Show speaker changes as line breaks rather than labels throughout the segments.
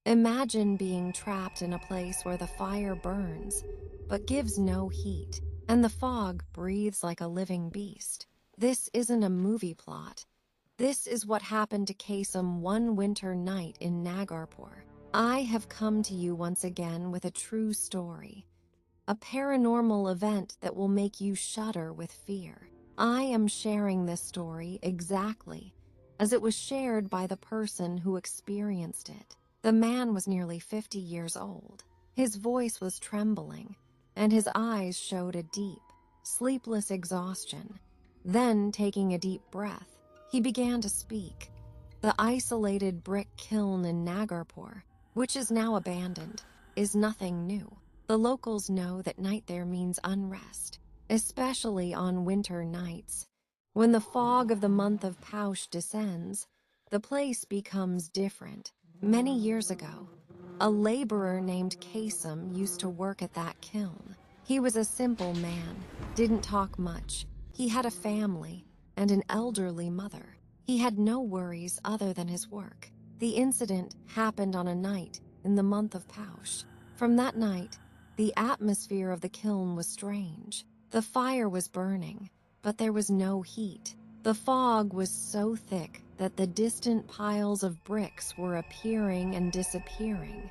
Imagine being trapped in a place where the fire burns, but gives no heat, and the fog breathes like a living beast. This isn't a movie plot. This is what happened to Kasem one winter night in Nagarpur. I have come to you once again with a true story, a paranormal event that will make you shudder with fear. I am sharing this story exactly as it was shared by the person who experienced it. The man was nearly 50 years old. His voice was trembling, and his eyes showed a deep, sleepless exhaustion. Then, taking a deep breath, he began to speak. The isolated brick kiln in Nagarpur, which is now abandoned, is nothing new. The locals know that night there means unrest, especially on winter nights. When the fog of the month of Poush descends, the place becomes different. Many years ago, a laborer named Kasem used to work at that kiln. He was a simple man, didn't talk much. He had a family and an elderly mother. He had no worries other than his work. The incident happened on a night in the month of Poush. From that night, the atmosphere of the kiln was strange. The fire was burning, but there was no heat. The fog was so thick that the distant piles of bricks were appearing and disappearing,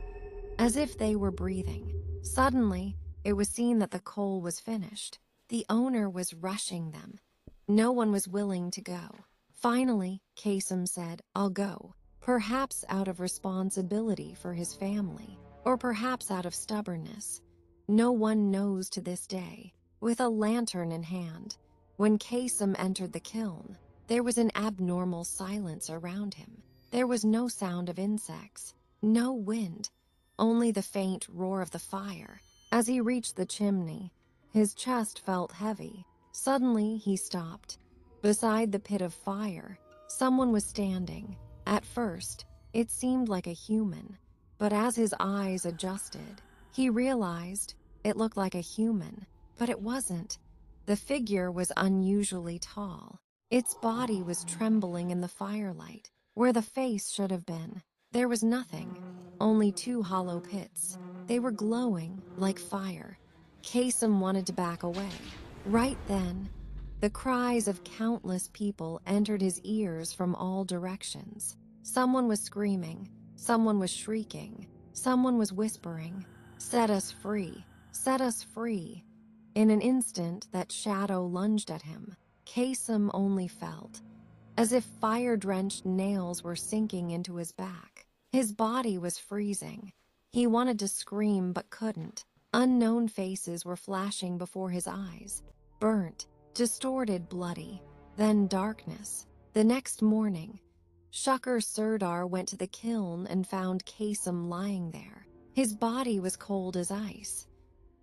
as if they were breathing. Suddenly, it was seen that the coal was finished. The owner was rushing them. No one was willing to go. Finally, Kasem said, "I'll go," perhaps out of responsibility for his family, or perhaps out of stubbornness. No one knows to this day. With a lantern in hand, when Kasem entered the kiln, there was an abnormal silence around him. There was no sound of insects, no wind, only the faint roar of the fire. As he reached the chimney, his chest felt heavy. Suddenly, he stopped. Beside the pit of fire, someone was standing. At first, it seemed like a human, but as his eyes adjusted, he realized it looked like a human, but it wasn't. The figure was unusually tall. Its body was trembling in the firelight. Where the face should have been, there was nothing, only two hollow pits. They were glowing like fire. Kasem wanted to back away. Right then, the cries of countless people entered his ears from all directions. Someone was screaming, someone was shrieking, someone was whispering, "Set us free, set us free." In an instant, that shadow lunged at him. Kasem only felt as if fire-drenched nails were sinking into his back. His body was freezing. He wanted to scream but couldn't. Unknown faces were flashing before his eyes. Burnt, distorted, bloody. Then darkness. The next morning, Shucker Sirdar went to the kiln and found Kasem lying there. His body was cold as ice.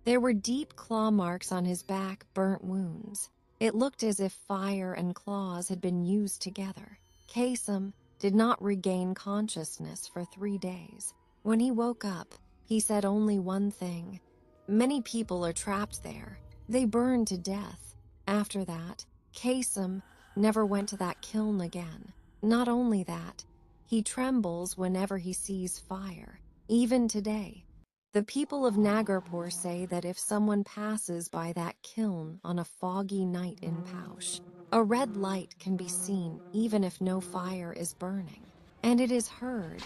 There were deep claw marks on his back, burnt wounds. It looked as if fire and claws had been used together. Kasem did not regain consciousness for 3 days. When he woke up, he said only one thing: "Many people are trapped there. They burn to death." After that, Kasem never went to that kiln again. Not only that, he trembles whenever he sees fire. Even today, the people of Nagarpur say that if someone passes by that kiln on a foggy night in Poush, a red light can be seen even if no fire is burning. And it is heard.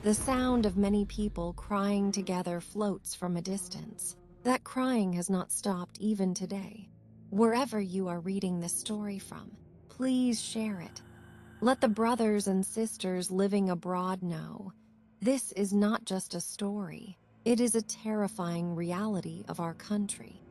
The sound of many people crying together floats from a distance. That crying has not stopped even today. Wherever you are reading this story from, please share it. Let the brothers and sisters living abroad know this is not just a story. It is a terrifying reality of our country.